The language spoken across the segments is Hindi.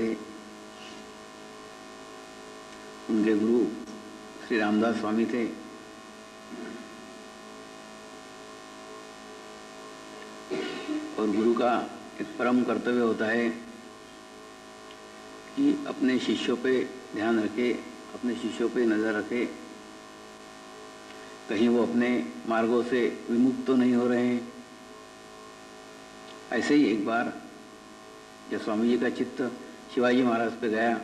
थे। उनके गुरु श्री रामदास स्वामी थे। और गुरु का एक परम कर्तव्य होता है कि अपने शिष्यों पे ध्यान रखे, अपने शिष्यों पे नज़र रखे, कहीं वो अपने मार्गों से विमुक्त तो नहीं हो रहे हैं। ऐसे ही एक बार जब स्वामी जी का चित्त शिवाजी महाराज पे गया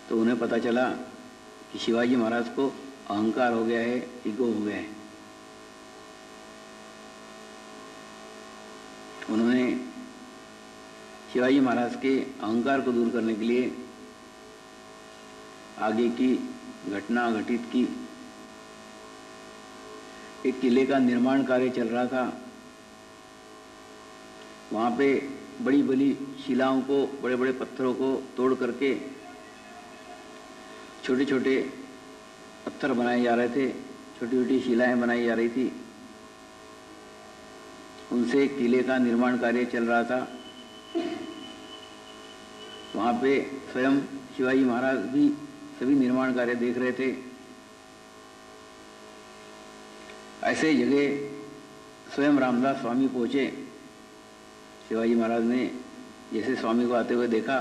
तो उन्हें पता चला कि शिवाजी महाराज को अहंकार हो गया है, ईगो हो गया है। उन्होंने शिवाजी महाराज के अहंकार को दूर करने के लिए आगे की घटना घटित की। एक किले का निर्माण कार्य चल रहा था। वहाँ पे बड़ी बड़ी शिलाओं को, बड़े बड़े पत्थरों को तोड़ करके छोटे छोटे पत्थर बनाए जा रहे थे, छोटी छोटी शिलाएं बनाई जा रही थी। उनसे किले का निर्माण कार्य चल रहा था। वहाँ पे स्वयं शिवाजी महाराज भी सभी निर्माण कार्य देख रहे थे। ऐसे जगह स्वयं रामदास स्वामी पहुँचे। शिवाजी महाराज ने जैसे स्वामी को आते हुए देखा,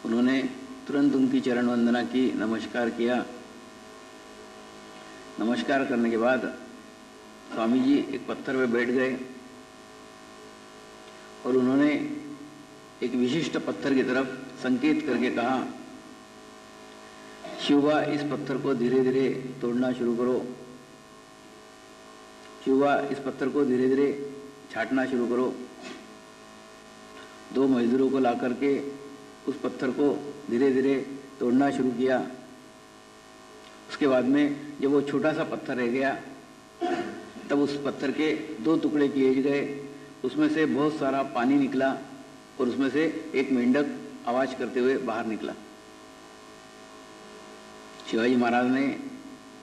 उन्होंने तुरंत उनकी चरण वंदना की, नमस्कार किया। नमस्कार करने के बाद स्वामी जी एक पत्थर पे बैठ गए और उन्होंने एक विशिष्ट पत्थर की तरफ संकेत करके कहा, शिवा इस पत्थर को धीरे धीरे तोड़ना शुरू करो, शिवा इस पत्थर को धीरे धीरे छाटना शुरू करो। दो मजदूरों को ला करके उस पत्थर को धीरे धीरे तोड़ना शुरू किया। उसके बाद में जब वो छोटा सा पत्थर रह गया तब उस पत्थर के दो टुकड़े किए गए। उसमें से बहुत सारा पानी निकला और उसमें से एक मेंढक आवाज करते हुए बाहर निकला। शिवाजी महाराज ने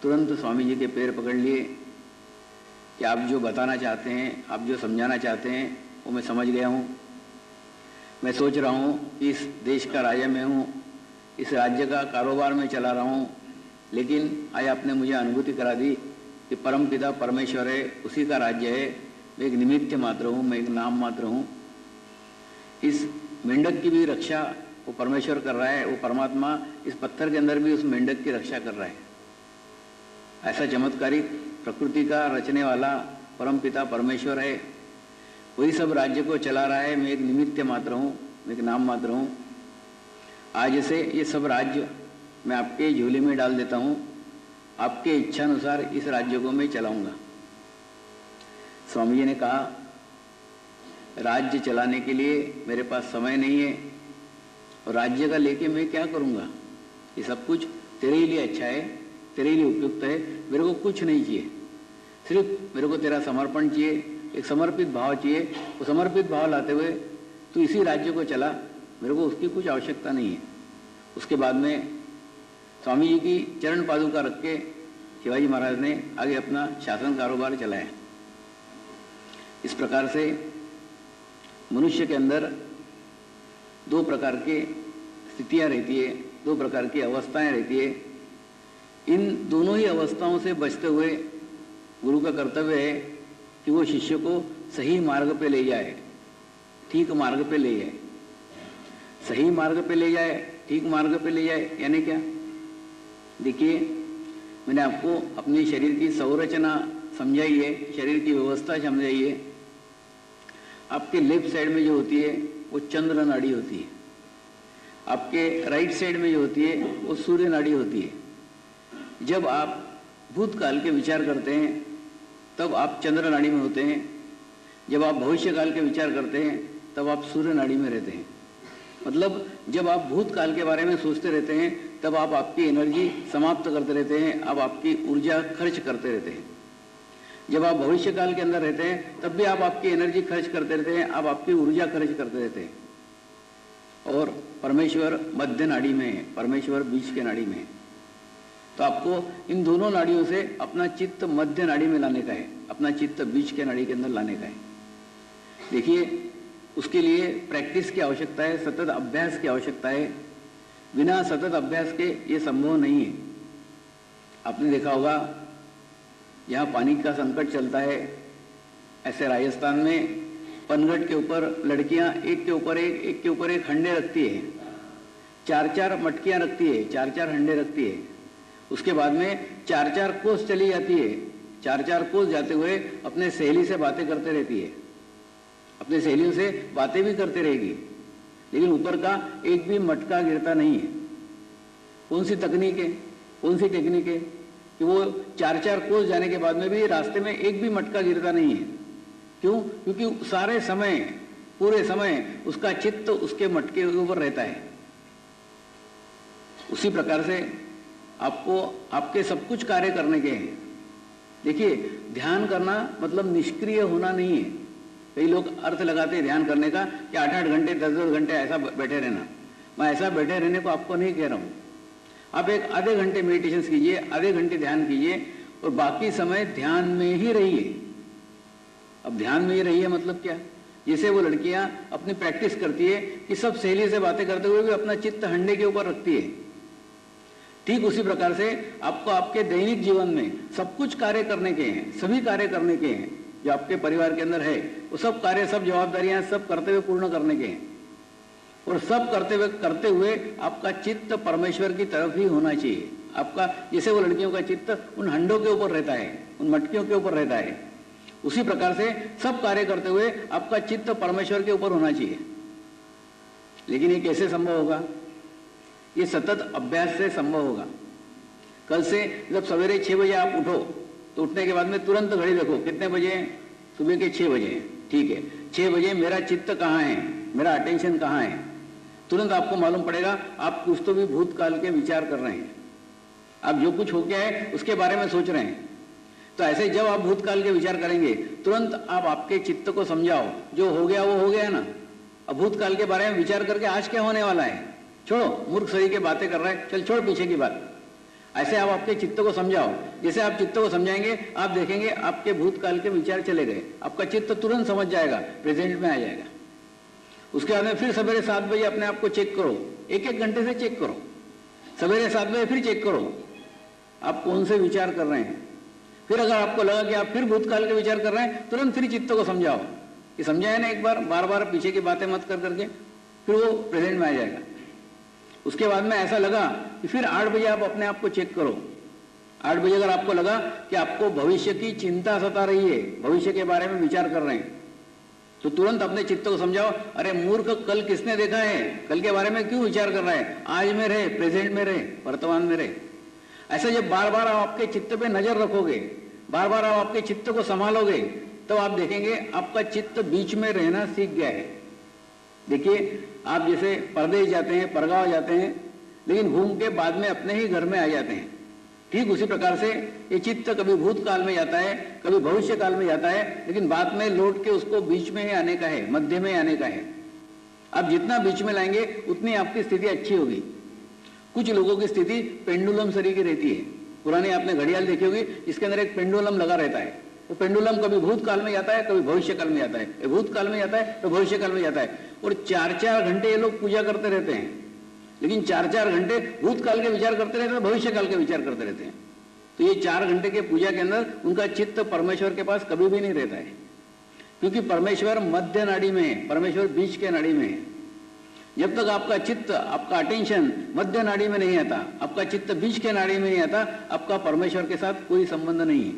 तुरंत स्वामी जी के पैर पकड़ लिए कि आप जो बताना चाहते हैं, आप जो समझाना चाहते हैं वो मैं समझ गया हूँ। मैं सोच रहा हूँ कि इस देश का राजा मैं हूँ, इस राज्य का कारोबार में चला रहा हूँ, लेकिन आज आपने मुझे अनुभूति करा दी कि परम पिता परमेश्वर है, उसी का राज्य है। मैं एक निमित्त मात्र हूँ, मैं एक नाम मात्र हूँ। इस मेंढक की भी रक्षा वो परमेश्वर कर रहा है, वो परमात्मा इस पत्थर के अंदर भी उस मेंढक की रक्षा कर रहा है। ऐसा चमत्कारिक प्रकृति का रचने वाला परम पिता परमेश्वर है, वही सब राज्य को चला रहा है। मैं एक निमित्त मात्र हूँ, मैं एक नाम मात्र हूँ। आज से ये सब राज्य मैं आपके झोले में डाल देता हूँ, आपके इच्छानुसार इस राज्य को मैं चलाऊंगा। स्वामी जी ने कहा, राज्य चलाने के लिए मेरे पास समय नहीं है और राज्य का लेके मैं क्या करूँगा। ये सब कुछ तेरे ही लिए अच्छा है, तेरे लिए उपयुक्त है। मेरे को कुछ नहीं चाहिए, सिर्फ मेरे को तेरा समर्पण चाहिए, एक समर्पित भाव चाहिए। वो समर्पित भाव लाते हुए तू इसी राज्य को चला, मेरे को उसकी कुछ आवश्यकता नहीं है। उसके बाद में स्वामी जी की चरण पादुका रख के शिवाजी महाराज ने आगे अपना शासन कारोबार चलाया। इस प्रकार से मनुष्य के अंदर दो प्रकार के स्थितियाँ रहती है, दो प्रकार की अवस्थाएं रहती है। इन दोनों ही अवस्थाओं से बचते हुए गुरु का कर्तव्य है कि वो शिष्य को सही मार्ग पे ले जाए, ठीक मार्ग पे ले जाए। सही मार्ग पे ले जाए, ठीक मार्ग पे ले जाए यानी क्या? देखिए, मैंने आपको अपने शरीर की संरचना समझाई है, शरीर की व्यवस्था समझाई है। आपके लेफ्ट साइड में जो होती है वो चंद्र नाड़ी होती है, आपके राइट साइड में जो होती है वो सूर्य नाड़ी होती है। जब आप भूतकाल के विचार करते हैं तब आप चंद्र नाड़ी में होते हैं, जब आप भविष्य काल के विचार करते हैं तब आप सूर्य नाड़ी में रहते हैं। मतलब जब आप भूतकाल के बारे में सोचते रहते हैं तब आप आपकी एनर्जी समाप्त करते रहते हैं, आप आपकी ऊर्जा खर्च करते रहते हैं। जब आप भविष्य काल के अंदर रहते हैं तब भी आप आपकी एनर्जी खर्च करते रहते हैं, आप आपकी ऊर्जा खर्च करते रहते हैं। और परमेश्वर मध्य नाड़ी में है, परमेश्वर बीच के नाड़ी में है। तो आपको इन दोनों नाड़ियों से अपना चित्त मध्य नाड़ी में लाने का है, अपना चित्त बीच के नाड़ी के अंदर लाने का है। देखिए, उसके लिए प्रैक्टिस की आवश्यकता है, सतत अभ्यास की आवश्यकता है। बिना सतत अभ्यास के ये संभव नहीं है। आपने देखा होगा यहाँ पानी का संकट चलता है, ऐसे राजस्थान में पनघट के ऊपर लड़कियां एक के ऊपर एक हंडे रखती है, 4-4 मटकियां रखती है, 4-4 हंडे रखती है। उसके बाद में 4-4 कोस चली जाती है, 4-4 कोस जाते हुए अपने सहेली से बातें करते रहती है, अपने सहेलियों से बातें भी करते रहेगी, लेकिन ऊपर का एक भी मटका गिरता नहीं है। कौन सी तकनीक है, कौन सी टेक्निक है कि वो 4-4 कोस जाने के बाद में भी रास्ते में एक भी मटका गिरता नहीं है? क्यों? क्योंकि सारे समय, पूरे समय उसका चित्त उसके मटके के ऊपर रहता है। उसी प्रकार से आपको आपके सब कुछ कार्य करने के हैं। देखिए, ध्यान करना मतलब निष्क्रिय होना नहीं है। कई लोग अर्थ लगाते हैं ध्यान करने का कि 8-8 घंटे 10-10 घंटे ऐसा बैठे रहना। मैं ऐसा बैठे रहने को आपको नहीं कह रहा हूँ। आप एक आधे घंटे मेडिटेशन कीजिए, आधे घंटे ध्यान कीजिए और बाकी समय ध्यान में ही रहिए। अब ध्यान में ही रहिए मतलब क्या? जैसे वो लड़कियां अपनी प्रैक्टिस करती है कि सब सहेली से बातें करते हुए भी अपना चित्त हंडे के ऊपर रखती है, ठीक उसी प्रकार से आपको आपके दैनिक जीवन में सब कुछ कार्य करने के हैं, सभी कार्य करने के हैं जो आपके परिवार के अंदर है, वो सब कार्य, सब जवाबदारियां, सब करते हुए पूर्ण करने के हैं। और सब करते हुए आपका चित्त परमेश्वर की तरफ ही होना चाहिए। आपका, जैसे वो लड़कियों का चित्त उन हंडों के ऊपर रहता है, उन मटकियों के ऊपर रहता है, उसी प्रकार से सब कार्य करते हुए आपका चित्त परमेश्वर के ऊपर होना चाहिए। लेकिन ये कैसे संभव होगा? ये सतत अभ्यास से संभव होगा। कल से जब सवेरे 6 बजे आप उठो तो उठने के बाद में तुरंत घड़ी देखो कितने बजे हैं, सुबह के 6 बजे हैं, ठीक है। 6 बजे मेरा चित्त कहाँ है, मेरा अटेंशन कहाँ है? तुरंत आपको मालूम पड़ेगा आप कुछ तो भी भूतकाल के विचार कर रहे हैं, आप जो कुछ हो गया है उसके बारे में सोच रहे हैं। तो ऐसे जब आप भूतकाल के विचार करेंगे तुरंत आप आपके चित्त को समझाओ, जो हो गया वो हो गया ना, अब भूतकाल के बारे में विचार करके आज क्या होने वाला है, छोड़ो, मूर्ख सही के बातें कर रहा है, चल छोड़ पीछे की बात। ऐसे आप आपके चित्त को समझाओ। जैसे आप चित्त को समझाएंगे आप देखेंगे आपके भूतकाल के विचार चले गए, आपका चित्त तुरंत समझ जाएगा, प्रेजेंट में आ जाएगा। उसके बाद में फिर सवेरे 7 बजे अपने आप को चेक करो, 1-1 घंटे से चेक करो, सवेरे 7 बजे फिर चेक करो आप कौन से विचार कर रहे हैं। फिर अगर आपको लगा कि आप फिर भूतकाल के विचार कर रहे हैं, तुरंत फिर चित्त को समझाओ कि समझाए ना एक बार, बार बार पीछे की बातें मत कर करके, फिर वो प्रेजेंट में आ जाएगा। उसके बाद में ऐसा लगा कि फिर 8 बजे आप अपने आप को चेक करो। 8 बजे अगर आपको लगा कि आपको भविष्य की चिंता सता रही है, भविष्य के बारे में विचार कर रहे हैं, तो तुरंत अपने चित्त को समझाओ, अरे मूर्ख, कल किसने देखा है, कल के बारे में क्यों विचार कर रहा है, आज में रहे, प्रेजेंट में रहे, वर्तमान में रहे। ऐसा जब बार बार आप आपके चित्त पे नजर रखोगे, बार बार आप आपके चित्त को संभालोगे, तो आप देखेंगे आपका चित्त बीच में रहना सीख गया है। देखिए, आप जैसे परदेश जाते हैं, परगांव जाते हैं, लेकिन घूम के बाद में अपने ही घर में आ जाते हैं, ठीक उसी प्रकार से ये चित्त कभी भूतकाल में जाता है, कभी भविष्य काल में जाता है, लेकिन बाद में लौट के उसको बीच में ही आने का है, मध्य में आने का है। आप जितना बीच में लाएंगे उतनी आपकी स्थिति अच्छी होगी। कुछ लोगों की स्थिति पेंडुलम सरी की रहती है। पुरानी आपने घड़ियाल देखी होगी, इसके अंदर एक पेंडुलम लगा रहता है। वो पेंडुलम कभी भूतकाल में जाता है, कभी भविष्य काल में जाता है, भूतकाल में जाता है तो भविष्य काल में जाता है। और 4-4 घंटे ये लोग पूजा करते रहते हैं, लेकिन 4-4 घंटे भूतकाल के विचार करते रहते हैं, भविष्य काल के विचार करते रहते हैं। तो ये 4 घंटे के पूजा के अंदर उनका चित्त परमेश्वर के पास कभी भी नहीं रहता है, क्योंकि परमेश्वर मध्य नाड़ी में है, परमेश्वर बीच के नाड़ी में है। जब तक आपका चित्त, आपका अटेंशन मध्य नाड़ी में नहीं आता, आपका चित्त बीच के नाड़ी में नहीं आता, आपका परमेश्वर के साथ कोई संबंध नहीं है।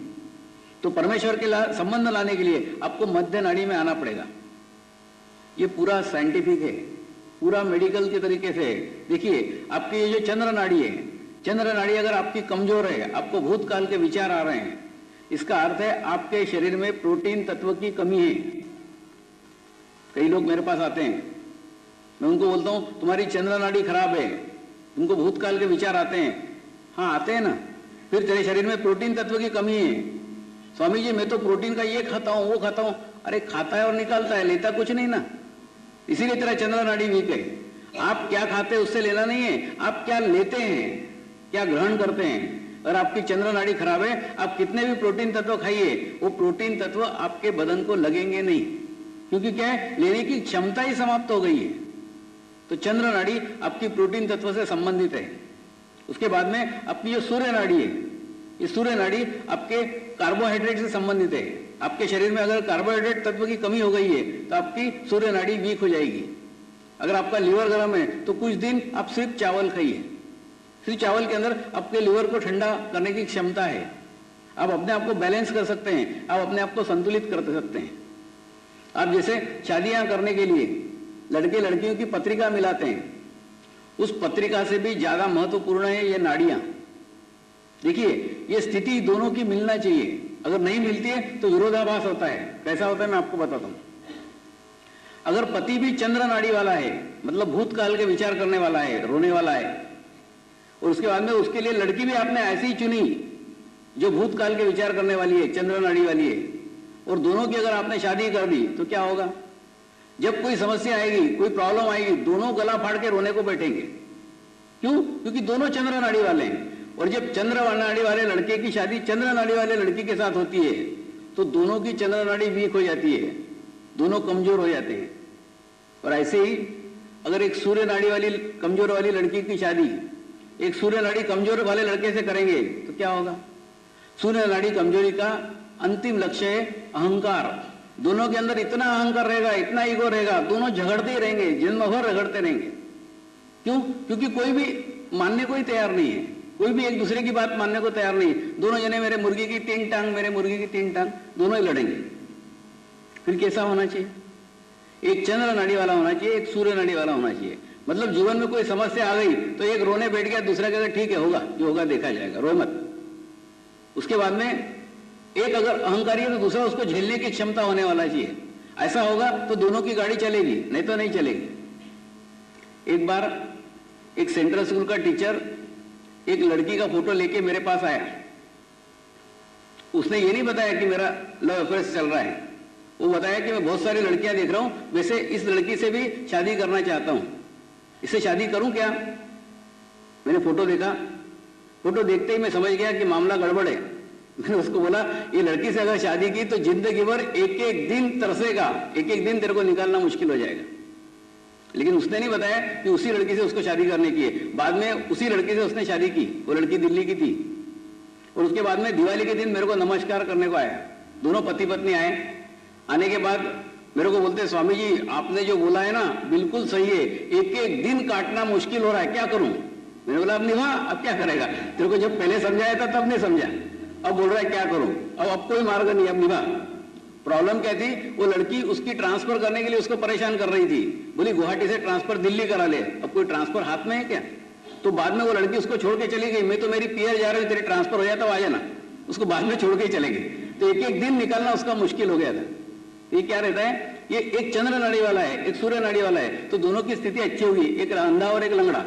तो परमेश्वर के संबंध लाने के लिए आपको मध्य नाड़ी में आना पड़ेगा। ये पूरा साइंटिफिक है, पूरा मेडिकल के तरीके से है। देखिए, आपकी ये जो चंद्र नाड़ी है, चंद्र नाड़ी अगर आपकी कमजोर है, आपको भूतकाल के विचार आ रहे हैं, इसका अर्थ है आपके शरीर में प्रोटीन तत्व की कमी है। कई लोग मेरे पास आते हैं, मैं उनको बोलता हूं तुम्हारी चंद्र नाड़ी खराब है, तुमको भूतकाल के विचार आते हैं। हाँ आते हैं ना, फिर तेरे शरीर में प्रोटीन तत्व की कमी है। स्वामी जी मैं तो प्रोटीन का ये खाता हूं, वो खाता हूं। अरे खाता है और निकालता है, लेता कुछ नहीं ना, इसीलिए तेरा चंद्र नाड़ी वीक है। आप क्या खाते हैं उससे लेना नहीं है, आप क्या लेते हैं, क्या ग्रहण करते हैं। अगर आपकी चंद्र नाड़ी खराब है, आप कितने भी प्रोटीन तत्व खाइए, वो प्रोटीन तत्व आपके बदन को लगेंगे नहीं। क्योंकि क्या है, लेने की क्षमता ही समाप्त हो गई है। तो चंद्र नाड़ी आपकी प्रोटीन तत्व से संबंधित है। उसके बाद में आपकी जो सूर्य नाड़ी है, ये सूर्य नाड़ी आपके कार्बोहाइड्रेट से संबंधित है। आपके शरीर में अगर कार्बोहाइड्रेट तत्व की कमी हो गई है तो आपकी सूर्य नाड़ी वीक हो जाएगी। अगर आपका लीवर गर्म है तो कुछ दिन आप सिर्फ चावल खाइए। सिर्फ चावल के अंदर आपके लीवर को ठंडा करने की क्षमता है। आप अपने आप को बैलेंस कर सकते हैं, आप अपने आप को संतुलित कर सकते हैं। आप जैसे शादियां करने के लिए लड़के लड़कियों की पत्रिका मिलाते हैं, उस पत्रिका से भी ज्यादा महत्वपूर्ण है ये नाड़ियां। देखिए, ये स्थिति दोनों की मिलना चाहिए। अगर नहीं मिलती है तो विरोधाभास होता है। कैसा होता है मैं आपको बताता हूं। अगर पति भी चंद्र नाड़ी वाला है, मतलब भूतकाल के विचार करने वाला है, रोने वाला है, और उसके बाद में उसके लिए लड़की भी आपने ऐसी ही चुनी जो भूतकाल के विचार करने वाली है, चंद्र नाड़ी वाली है, और दोनों की अगर आपने शादी कर दी तो क्या होगा? जब कोई समस्या आएगी, कोई प्रॉब्लम आएगी, दोनों गला फाड़ के रोने को बैठेंगे। क्यों? क्योंकि दोनों चंद्र नाड़ी वाले हैं। और जब चंद्र नाड़ी वाले लड़के की शादी चंद्र नाड़ी वाले लड़की के साथ होती है तो दोनों की चंद्र नाड़ी वीक हो जाती है, दोनों कमजोर हो जाते हैं। और ऐसे ही अगर एक सूर्य नाड़ी वाली कमजोर वाली लड़की की शादी एक सूर्य नाड़ी कमजोर वाले लड़के से करेंगे तो क्या होगा? सूर्य नाड़ी कमजोरी का अंतिम लक्ष्य है अहंकार। दोनों के अंदर इतना अहंकार रहेगा, इतना ईगो रहेगा, दोनों झगड़ते ही रहेंगे, जन्म भर झगड़ते रहेंगे। क्यों? क्योंकि कोई भी मानने को ही तैयार नहीं है, कोई भी एक दूसरे की बात मानने को तैयार नहीं। दोनों जने मेरे मुर्गी की 3 टांग, मेरे मुर्गी की 3 टांग, दोनों ही लड़ेंगे। फिर कैसा होना चाहिए? एक चंद्र नाड़ी वाला होना चाहिए, एक सूर्य नाड़ी वाला होना चाहिए। मतलब जीवन में कोई समस्या आ गई तो एक रोने बैठ गया, दूसरा कहता ठीक है, होगा जो होगा देखा जाएगा, रो मत। उसके बाद में एक अगर अहंकारी है तो दूसरा उसको झेलने की क्षमता होने वाला चाहिए। ऐसा होगा तो दोनों की गाड़ी चलेगी, नहीं तो नहीं चलेगी। एक बार एक सेंट्रल स्कूल का टीचर एक लड़की का फोटो लेके मेरे पास आया। उसने ये नहीं बताया कि मेरा लव अफेयर चल रहा है, वो बताया कि मैं बहुत सारी लड़कियां देख रहा हूं, वैसे इस लड़की से भी शादी करना चाहता हूं, इससे शादी करूं क्या? मैंने फोटो देखा, फोटो देखते ही मैं समझ गया कि मामला गड़बड़ है। मैंने उसको बोला ये लड़की से अगर शादी की तो जिंदगी भर एक एक दिन तरसेगा, एक एक दिन तेरे को निकालना मुश्किल हो जाएगा। लेकिन उसने नहीं बताया कि उसी लड़की से उसको शादी करने की है। बाद में उसी लड़की से उसने शादी की, वो लड़की दिल्ली की थी। और उसके बाद में दिवाली के दिन मेरे को नमस्कार करने को आया। दोनों पति पत्नी आए। आने के बाद मेरे को बोलते स्वामी जी आपने जो बोला है ना बिल्कुल सही है, एक एक दिन काटना मुश्किल हो रहा है, क्या करूं? मैंने बोला अब निभा, अब क्या करेगा? तेरे को जब पहले समझाया था तब नहीं समझा, अब बोल रहा है क्या करूं? अब कोई मार्ग नहीं, अब निभा। प्रॉब्लम क्या थी? वो लड़की उसकी ट्रांसफर करने के लिए उसको परेशान कर रही थी। बोली गुवाहाटी से ट्रांसफर दिल्ली करा ले। अब कोई ट्रांसफर हाथ में है क्या? तो बाद में वो लड़की उसको छोड़ के चली गई। मैं तो मेरी पीआर जा रही हूँ, तेरी ट्रांसफर हो जाता आ जाना। उसको बाद में छोड़ के चले गए। तो एक एक दिन निकालना उसका मुश्किल हो गया था। ये क्या रहता है? ये एक चंद्र नाड़ी वाला है, एक सूर्य नाड़ी वाला है, तो दोनों की स्थिति अच्छी होगी। एक अंधा और एक लंगड़ा,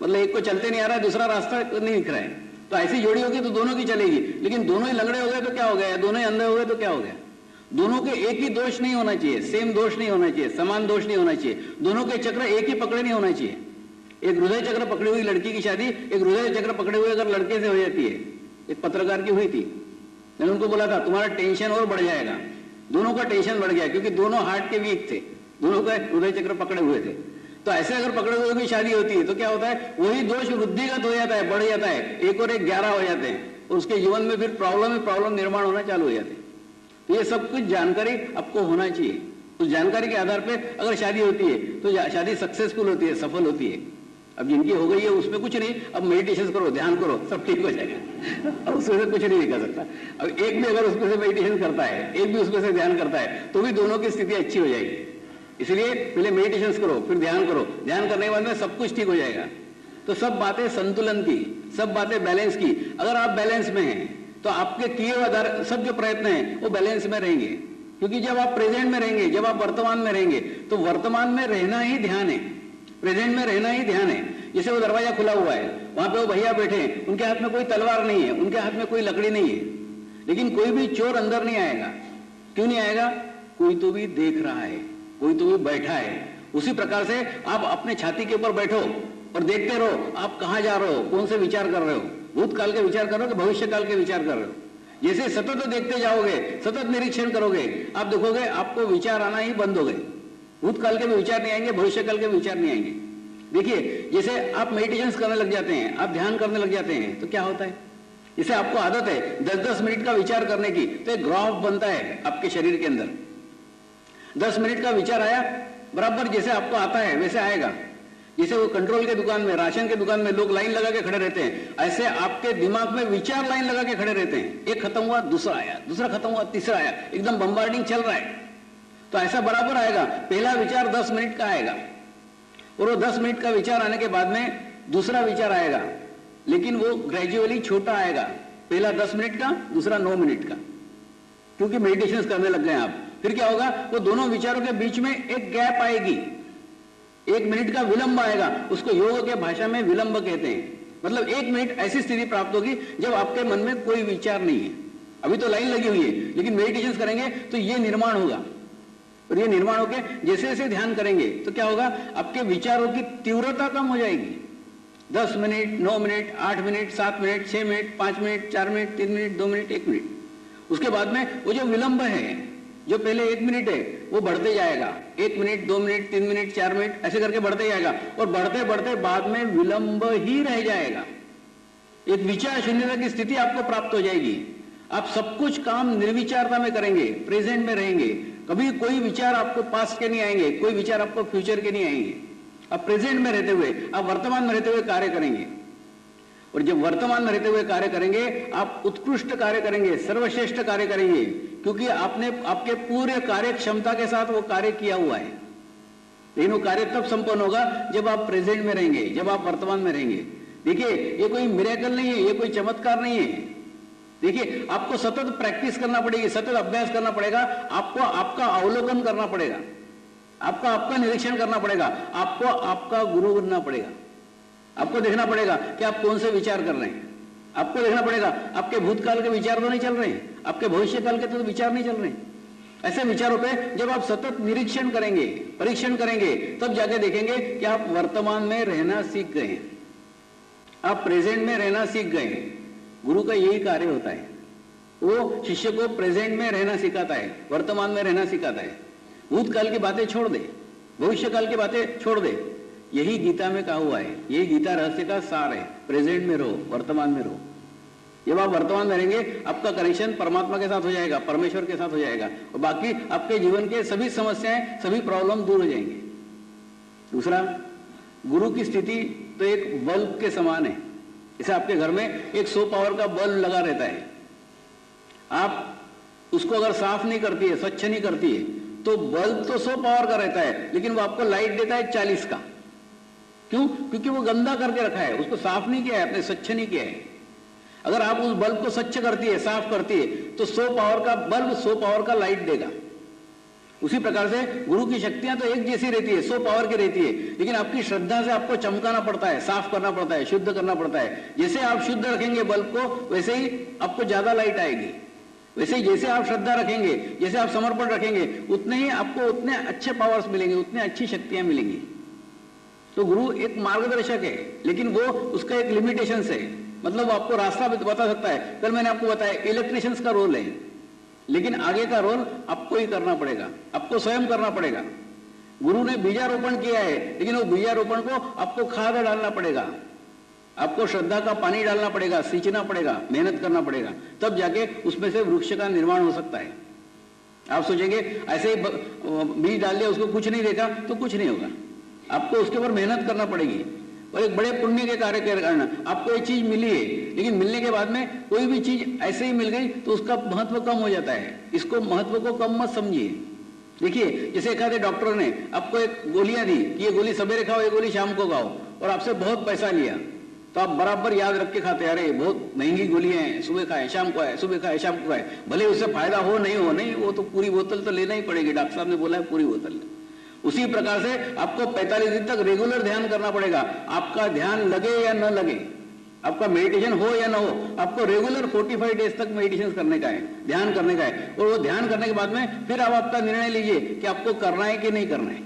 मतलब एक को चलते नहीं आ रहा है, दूसरा रास्ता नहीं दिख रहा है, तो ऐसी जोड़ी होगी तो दोनों की चलेगी। लेकिन दोनों ही लंगड़े हो गए तो क्या हो गया? दोनों ही अंधे हो गए तो क्या हो गया? दोनों के एक ही दोष नहीं होना चाहिए, सेम दोष नहीं होना चाहिए, समान दोष नहीं होना चाहिए। दोनों के चक्र एक ही पकड़े नहीं होना चाहिए। एक हृदय चक्र पकड़ी हुई लड़की की शादी एक हृदय चक्र पकड़े हुए अगर लड़के से हो जाती है, एक पत्रकार की हुई थी, मैंने उनको बोला था तुम्हारा टेंशन और बढ़ जाएगा। दोनों का टेंशन बढ़ गया क्योंकि दोनों हार्ट के वीक थे, दोनों का हृदय चक्र पकड़े हुए थे। तो ऐसे अगर पकड़े हुए की शादी होती है तो क्या होता है? वही दोष वृद्धिगत हो जाता है, बढ़ जाता है, एक और एक 11 हो जाते हैं, और उसके जीवन में फिर प्रॉब्लम निर्माण होना चालू हो जाते हैं। तो ये सब कुछ जानकारी आपको होना चाहिए। उस जानकारी के आधार पे अगर शादी होती है तो शादी सक्सेसफुल होती है, सफल होती है। अब जिनकी हो गई है उसमें कुछ नहीं, अब मेडिटेशन करो, ध्यान करो, सब ठीक हो जाएगा। अब उसमें से कुछ नहीं कर सकता। अब एक भी अगर उसमें से मेडिटेशन करता है, एक भी उसमें से ध्यान करता है, तो भी दोनों की स्थिति अच्छी हो जाएगी। इसलिए पहले मेडिटेशन करो, फिर ध्यान करो, ध्यान करने के बाद में सब कुछ ठीक हो जाएगा। तो सब बातें संतुलन की, सब बातें बैलेंस की। अगर आप बैलेंस में हैं तो आपके किए हुए सब जो प्रयत्न हैं वो बैलेंस में रहेंगे। क्योंकि जब आप प्रेजेंट में रहेंगे, जब आप वर्तमान में रहेंगे, तो वर्तमान में रहना ही ध्यान है, प्रेजेंट में रहना ही ध्यान है। जैसे वो दरवाजा खुला हुआ है, वहां पे वो भैया बैठे हैं, उनके हाथ में कोई तलवार नहीं है, उनके हाथ में कोई लकड़ी नहीं है, लेकिन कोई भी चोर अंदर नहीं आएगा। क्यों नहीं आएगा? कोई तो भी देख रहा है, कोई तो भी बैठा है। उसी प्रकार से आप अपने छाती के ऊपर बैठो और देखते रहो आप कहां जा रहे हो, कौन से विचार कर रहे हो, भूतकाल के विचार कर रहे हो कि भविष्य काल के विचार कर रहे हो। जैसे सतत देखते जाओगे, सतत निरीक्षण करोगे, आप देखोगे आपको विचार आना ही बंद हो गए। भूतकाल के भी विचार नहीं आएंगे, भविष्य काल के विचार नहीं आएंगे। देखिए, जैसे आप मेडिटेशन करने लग जाते हैं, आप ध्यान करने लग जाते हैं, तो क्या होता है, जैसे आपको आदत है 10-10 मिनट का विचार करने की, तो एक ग्राफ बनता है आपके शरीर के अंदर। 10 मिनट का विचार आया, बराबर जैसे आपको आता है वैसे आएगा। जैसे वो कंट्रोल के दुकान में, राशन के दुकान में लोग लाइन लगा के खड़े रहते हैं, ऐसे आपके दिमाग में विचार लाइन लगा के खड़े रहते हैं। एक खत्म हुआ, दूसरा आया, दूसरा खत्म हुआ, तीसरा आया, एकदम बम्बार्डिंग चल रहा है। तो ऐसा बराबर आएगा। पहला विचार 10 मिनट का आएगा, और वो 10 मिनट का विचार आने के बाद में दूसरा विचार आएगा, लेकिन वो ग्रेजुअली छोटा आएगा। पहला 10 मिनट का, दूसरा 9 मिनट का, क्योंकि मेडिटेशन करने लग गए आप। फिर क्या होगा, वो दोनों विचारों के बीच में एक गैप आएगी, 1 मिनट का विलंब आएगा। उसको योग के भाषा में विलंब कहते हैं। मतलब 1 मिनट ऐसी स्थिति प्राप्त होगी जब आपके मन में कोई विचार नहीं है। अभी तो लाइन लगी हुई है, लेकिन मेडिटेशन करेंगे तो ये निर्माण होगा। और ये निर्माण होकर जैसे जैसे ध्यान करेंगे तो क्या होगा, आपके विचारों की तीव्रता कम हो जाएगी। 10 minute, 9 minute, 8 minute, 7 minute, 6 minute, 5 minute, 4 minute, 3 minute, 2 minute, 1 minute. उसके बाद में वो जो विलंब है, जो पहले 1 मिनट है, वो बढ़ते जाएगा। 1 मिनट, 2 मिनट, 3 मिनट, 4 मिनट, ऐसे करके बढ़ते जाएगा। और बढ़ते बढ़ते बाद में विलंब ही रह जाएगा। एक विचार शून्यता की स्थिति आपको प्राप्त हो जाएगी। आप सब कुछ काम निर्विचारता में करेंगे, प्रेजेंट में रहेंगे। कभी कोई विचार आपको पास्ट के नहीं आएंगे, कोई विचार आपको फ्यूचर के नहीं आएंगे। आप प्रेजेंट में रहते हुए, आप वर्तमान में रहते हुए कार्य करेंगे। और जब वर्तमान में रहते हुए कार्य करेंगे, आप उत्कृष्ट कार्य करेंगे, सर्वश्रेष्ठ कार्य करेंगे, क्योंकि आपने आपके पूरे कार्य क्षमता के साथ वो कार्य किया हुआ है। लेकिन वो कार्य तब संपन्न होगा जब आप प्रेजेंट में रहेंगे, जब आप वर्तमान में रहेंगे। देखिए, ये कोई मिरेकल नहीं है, ये कोई चमत्कार नहीं है। देखिए, आपको सतत प्रैक्टिस करना पड़ेगी, सतत अभ्यास करना पड़ेगा। आपको आपका अवलोकन करना पड़ेगा, आपका निरीक्षण करना पड़ेगा, आपको आपका गुरु बनना पड़ेगा। आपको देखना पड़ेगा कि आप कौन से विचार कर रहे हैं। आपको देखना पड़ेगा आपके भूतकाल के विचार तो नहीं चल रहे हैं, आपके भविष्य काल के तो विचार नहीं चल रहे हैं। ऐसे विचारों पे जब आप सतत निरीक्षण करेंगे, परीक्षण करेंगे, तब जाके देखेंगे कि आप वर्तमान में रहना सीख गए हैं, आप प्रेजेंट में रहना सीख गए हैं। गुरु का यही कार्य होता है, वो शिष्य को प्रेजेंट में रहना सिखाता है, वर्तमान में रहना सिखाता है। भूतकाल की बातें छोड़ दे, भविष्य काल की बातें छोड़ दे। यही गीता में कहा हुआ है, यही गीता रहस्य का सार है। प्रेजेंट में रहो, वर्तमान में रहो। जब आप वर्तमान में रहेंगे, आपका कनेक्शन परमात्मा के साथ हो जाएगा, परमेश्वर के साथ हो जाएगा, और बाकी आपके जीवन के सभी समस्याएं, सभी प्रॉब्लम दूर हो जाएंगे। दूसरा, गुरु की स्थिति तो एक बल्ब के समान है। जैसे आपके घर में एक 100 पावर का बल्ब लगा रहता है, आप उसको अगर साफ नहीं करती है, स्वच्छ नहीं करती है, तो बल्ब तो 100 पावर का रहता है, लेकिन वो आपको लाइट देता है 40 का। क्यों? क्योंकि वो गंदा करके रखा है, उसको साफ नहीं किया है आपने, स्वच्छ नहीं किया है। अगर आप उस बल्ब को स्वच्छ करती है, साफ करती है, तो 100 पावर का बल्ब 100 पावर का लाइट देगा। उसी प्रकार से गुरु की शक्तियां तो एक जैसी रहती है, 100 पावर की रहती है, लेकिन आपकी श्रद्धा से आपको चमकाना पड़ता है, साफ करना पड़ता है, शुद्ध करना पड़ता है। जैसे आप शुद्ध रखेंगे बल्ब को, वैसे ही आपको ज्यादा लाइट आएगी। वैसे ही जैसे आप श्रद्धा रखेंगे, जैसे आप समर्पण रखेंगे, उतने ही आपको उतने अच्छे पावर्स मिलेंगे, उतनी अच्छी शक्तियां मिलेंगी। तो गुरु एक मार्गदर्शक है, लेकिन वो उसका एक लिमिटेशन है, मतलब वो आपको रास्ता बता सकता है। कल मैंने आपको बताया इलेक्ट्रिशियंस का रोल है, लेकिन आगे का रोल आपको ही करना पड़ेगा, आपको स्वयं करना पड़ेगा। गुरु ने बीजारोपण किया है, लेकिन वो बीजारोपण को आपको खाद डालना पड़ेगा, आपको श्रद्धा का पानी डालना पड़ेगा, सींचना पड़ेगा, मेहनत करना पड़ेगा, तब जाके उसमें से वृक्ष का निर्माण हो सकता है। आप सोचेंगे ऐसे ही बीज डाल दिया, उसको कुछ नहीं देखा, तो कुछ नहीं होगा। आपको उसके ऊपर मेहनत करना पड़ेगी, और एक बड़े पुण्य के कार्य के कारण आपको एक चीज मिली है, लेकिन मिलने के बाद में कोई भी चीज ऐसे ही मिल गई तो उसका महत्व कम हो जाता है। इसको महत्व को कम मत समझिए। देखिए, जैसे एक आधे डॉक्टर ने आपको एक गोलियां दी कि ये गोली सवेरे खाओ, ये गोली शाम को खाओ, और आपसे बहुत पैसा लिया, तो आप बराबर याद रख के खाते, अरे बहुत महंगी गोलियां हैं, सुबह खाए शाम को आए, सुबह खाए शाम को आए, भले उससे फायदा हो नहीं हो, नहीं वो तो पूरी बोतल तो लेना ही पड़ेगी, डॉक्टर साहब ने बोला है पूरी बोतल। उसी प्रकार से आपको 45 दिन तक रेगुलर ध्यान करना पड़ेगा। आपका ध्यान लगे या न लगे, आपका मेडिटेशन हो या ना हो, आपको रेगुलर 45 डेज तक मेडिटेशन करने का है, ध्यान करने का है। और वो ध्यान करने के बाद में फिर आप आपका निर्णय लीजिए कि आपको करना है कि नहीं करना है।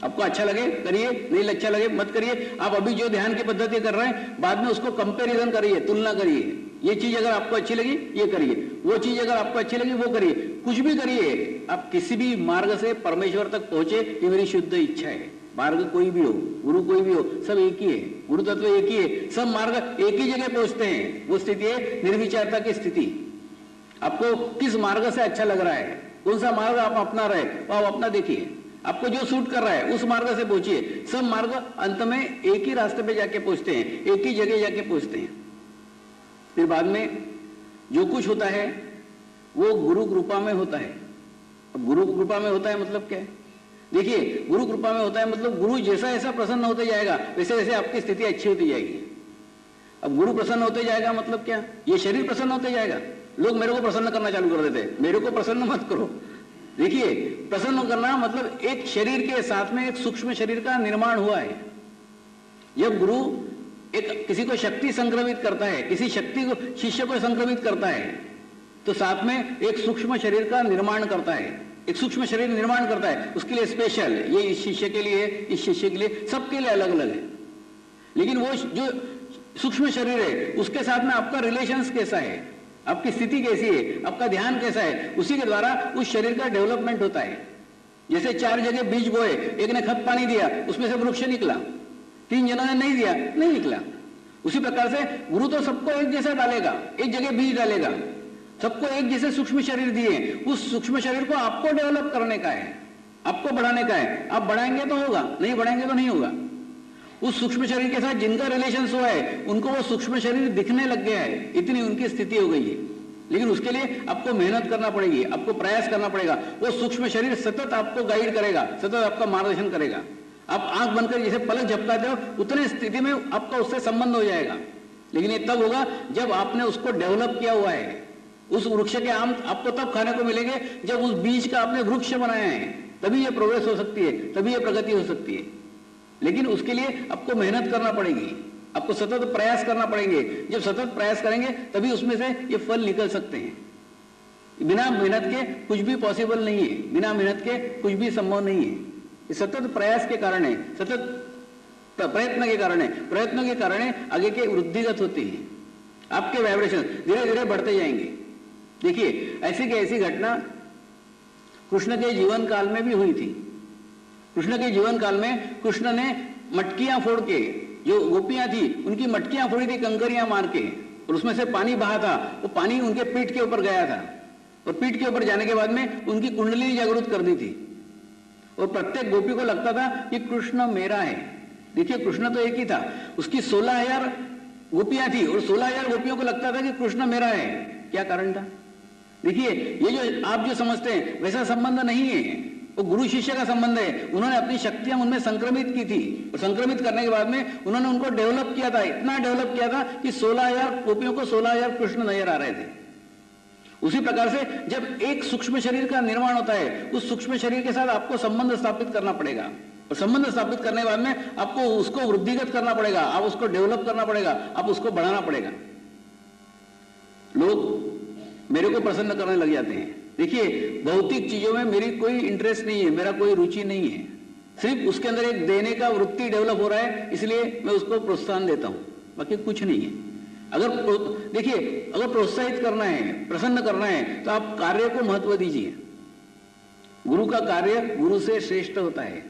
आपको अच्छा लगे करिए, नहीं अच्छा लगे मत करिए। आप अभी जो ध्यान की पद्धति कर रहे हैं, बाद में उसको कंपैरिजन करिए, तुलना करिए। ये चीज अगर आपको अच्छी लगी ये करिए, वो चीज अगर आपको अच्छी लगी वो करिए, कुछ भी करिए, आप किसी भी मार्ग से परमेश्वर तक पहुंचे, ये मेरी शुद्ध इच्छा है। मार्ग कोई भी हो, गुरु कोई भी हो, सब एक ही है, गुरु तत्व एक ही है, सब मार्ग एक ही जगह पहुंचते हैं। वो स्थिति है निर्विचारता की स्थिति। आपको किस मार्ग से अच्छा लग रहा है, कौन सा मार्ग आप अपना रहे वो आप अपना देखिए, आपको जो सूट कर रहा है उस मार्ग से पहुंचिए। सब मार्ग अंत में एक ही रास्ते पे जाके पहुंचते हैं, एक ही जगह जाके पहुंचते हैं। फिर बाद में जो कुछ होता है वो गुरु कृपा में होता है। अब गुरु कृपा में होता है मतलब क्या है? देखिए, गुरु कृपा में होता है मतलब गुरु जैसा जैसा प्रसन्न होते जाएगा वैसे वैसे आपकी स्थिति अच्छी होती जाएगी। अब गुरु प्रसन्न होते जाएगा मतलब क्या? ये शरीर प्रसन्न होते जाएगा। लोग मेरे को प्रसन्न करना चालू कर देते हैं, मेरे को प्रसन्न मत करो। देखिए, प्रसन्न करना मतलब एक शरीर के साथ में एक सूक्ष्म शरीर का निर्माण हुआ है। जब गुरु एक किसी को शक्ति संक्रमित करता है, किसी शक्ति को शिष्य को संक्रमित करता है, तो साथ में एक सूक्ष्म शरीर का निर्माण करता है, एक सूक्ष्म शरीर निर्माण करता है। उसके लिए स्पेशल, ये इस शिष्य के लिए, इस शिष्य के लिए, सबके लिए अलग अलग है। लेकिन वो जो सूक्ष्म शरीर है उसके साथ में आपका रिलेशंस कैसा है, आपकी स्थिति कैसी है, आपका ध्यान कैसा है, उसी के द्वारा उस शरीर का डेवलपमेंट होता है। जैसे 4 जगह बीज बोए, एक ने खत पानी दिया, उसमें से वृक्ष निकला, 3 जनों ने नहीं दिया, नहीं निकला। उसी प्रकार से गुरु तो सबको एक जैसा डालेगा, एक जगह बीज डालेगा, सबको एक जैसे सूक्ष्म शरीर दिए। उस सूक्ष्म शरीर को आपको डेवलप करने का है, आपको बढ़ाने का है। आप बढ़ाएंगे तो होगा, नहीं बढ़ाएंगे तो नहीं होगा। उस सूक्ष्म शरीर के साथ जिनका रिलेशन हुआ है उनको वो सूक्ष्म शरीर दिखने लग गया है, इतनी उनकी स्थिति हो गई है। लेकिन उसके लिए आपको मेहनत करना पड़ेगी, आपको प्रयास करना पड़ेगा। वो सूक्ष्म शरीर सतत आपको गाइड करेगा, सतत आपका मार्गदर्शन करेगा। आप आंख बनकर जैसे पलक झपकाते हो उतने स्थिति में आपका उससे संबंध हो जाएगा। लेकिन ये तब होगा जब आपने उसको डेवलप किया हुआ है। उस वृक्ष के आम आपको तब खाने को मिलेंगे जब उस बीज का आपने वृक्ष बनाया है, तभी ये प्रोग्रेस हो सकती है, तभी ये प्रगति हो सकती है। लेकिन उसके लिए आपको मेहनत करना पड़ेगी, आपको सतत प्रयास करना पड़ेंगे। जब सतत प्रयास करेंगे तभी उसमें से ये फल निकल सकते हैं। बिना मेहनत के कुछ भी पॉसिबल नहीं है, बिना मेहनत के कुछ भी संभव नहीं है। ये सतत प्रयास के कारण है, सतत प्रयत्न के कारण है, प्रयत्नों के कारण आगे के वृद्धिगत होती है। आपके वाइब्रेशन धीरे धीरे बढ़ते जाएंगे। देखिए, ऐसी की ऐसी घटना कृष्ण के जीवन काल में भी हुई थी। कृष्ण के जीवन काल में कृष्ण ने मटकियां फोड़ के, जो गोपियां थी उनकी मटकियां फोड़ी थी कंकरियां मार के, और उसमें से पानी बहा था। वो पानी उनके पीठ के ऊपर गया था, और पीठ के ऊपर जाने के बाद में उनकी कुंडली जागृत कर दी थी। और प्रत्येक गोपी को लगता था कि कृष्ण मेरा है। देखिए, कृष्ण तो एक ही था, उसकी 16,000 गोपियां थी, और 16,000 गोपियों को लगता था कि कृष्ण मेरा है। क्या कारण था? देखिए, ये जो आप जो समझते हैं वैसा संबंध नहीं है, वो गुरु शिष्य का संबंध है। उन्होंने अपनी शक्तियां उनमें संक्रमित की थी, और संक्रमित करने के बाद में उन्होंने उनको डेवलप किया था, इतना डेवलप किया था कि 16,000 गोपियों को 16,000 कृष्ण नजर आ रहे थे। उसी प्रकार से जब एक सूक्ष्म शरीर का निर्माण होता है, उस सूक्ष्म शरीर के साथ आपको संबंध स्थापित करना पड़ेगा, और संबंध स्थापित करने के बाद में आपको उसको वृद्धिगत करना पड़ेगा, आप उसको डेवलप करना पड़ेगा, आप उसको बढ़ाना पड़ेगा। लोग मेरे को प्रसन्न करने लग जाते हैं। देखिए, भौतिक चीजों में मेरी कोई इंटरेस्ट नहीं है, मेरा कोई रुचि नहीं है, सिर्फ उसके अंदर एक देने का वृत्ति डेवलप हो रहा है, इसलिए मैं उसको प्रोत्साहन देता हूं, बाकी कुछ नहीं है। अगर देखिए, अगर प्रोत्साहित करना है, प्रसन्न करना है, तो आप कार्य को महत्व दीजिए। गुरु का कार्य गुरु से श्रेष्ठ होता है,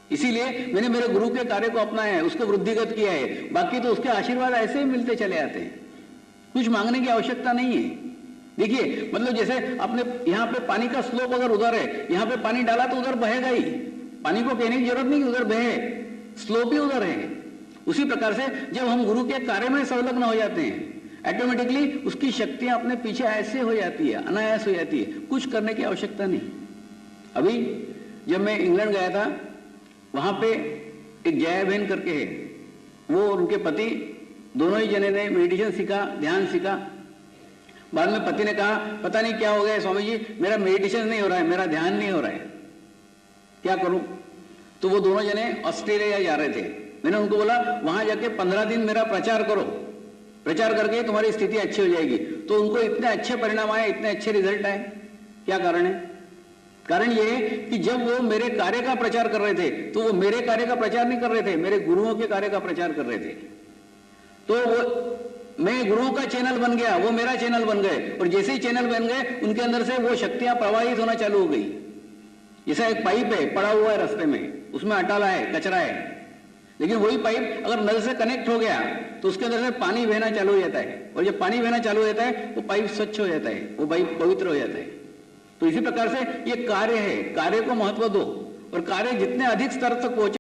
इसीलिए मैंने मेरे गुरु के कार्य को अपनाया है, उसको वृद्धिगत किया है। बाकी तो उसके आशीर्वाद ऐसे ही मिलते चले आते हैं, कुछ मांगने की आवश्यकता नहीं है। देखिए, मतलब जैसे आपने यहाँ पे पानी का स्लोप अगर उधर है, यहाँ पे पानी डाला तो उधर बहेगा ही, पानी को कहने की जरूरत नहीं उधर बहे, स्लोप ही उधर है। उसी प्रकार से जब हम गुरु के कार्य में संलग्न हो जाते हैं, ऑटोमेटिकली उसकी शक्तियां अपने पीछे ऐसे हो जाती है, अनायास हो जाती है, कुछ करने की आवश्यकता नहीं। अभी जब मैं इंग्लैंड गया था, वहां पे एक जया बहन करके है, वो और उनके पति दोनों ही जने ने मेडिटेशन सीखा, ध्यान सीखा। बाद में पति ने कहा, पता नहीं क्या हो गया स्वामी जी, मेरा मेडिटेशन नहीं हो रहा है, मेरा ध्यान नहीं हो रहा है, क्या करूं? तो वो दोनों जने ऑस्ट्रेलिया जा रहे थे। मैंने उनको बोला, वहां जाके 15 दिन मेरा प्रचार करो, प्रचार करके तुम्हारी स्थिति अच्छी हो जाएगी। तो उनको इतने अच्छे परिणाम आए, इतने अच्छे रिजल्ट आए। क्या कारण है? कारण ये है कि जब वो मेरे कार्य का प्रचार कर रहे थे, तो वो मेरे कार्य का प्रचार नहीं कर रहे थे, मेरे गुरुओं के कार्य का प्रचार कर रहे थे। तो वो मैं गुरुओं का चैनल बन गया, वो मेरा चैनल बन गए, और जैसे ही चैनल बन गए उनके अंदर से वो शक्तियां प्रवाहित होना चालू हो गई। जैसा एक पाइप है पड़ा हुआ है रास्ते में, उसमें अटाला है, कचरा है, लेकिन वही पाइप अगर नल से कनेक्ट हो गया तो उसके अंदर से पानी बहना चालू हो जाता है, और जब पानी बहना चालू हो जाता है वो पाइप स्वच्छ हो जाता है, वो पाइप पवित्र हो जाता है। तो इसी प्रकार से ये कार्य है, कार्य को महत्व दो, और कार्य जितने अधिक स्तर तक पहुंचे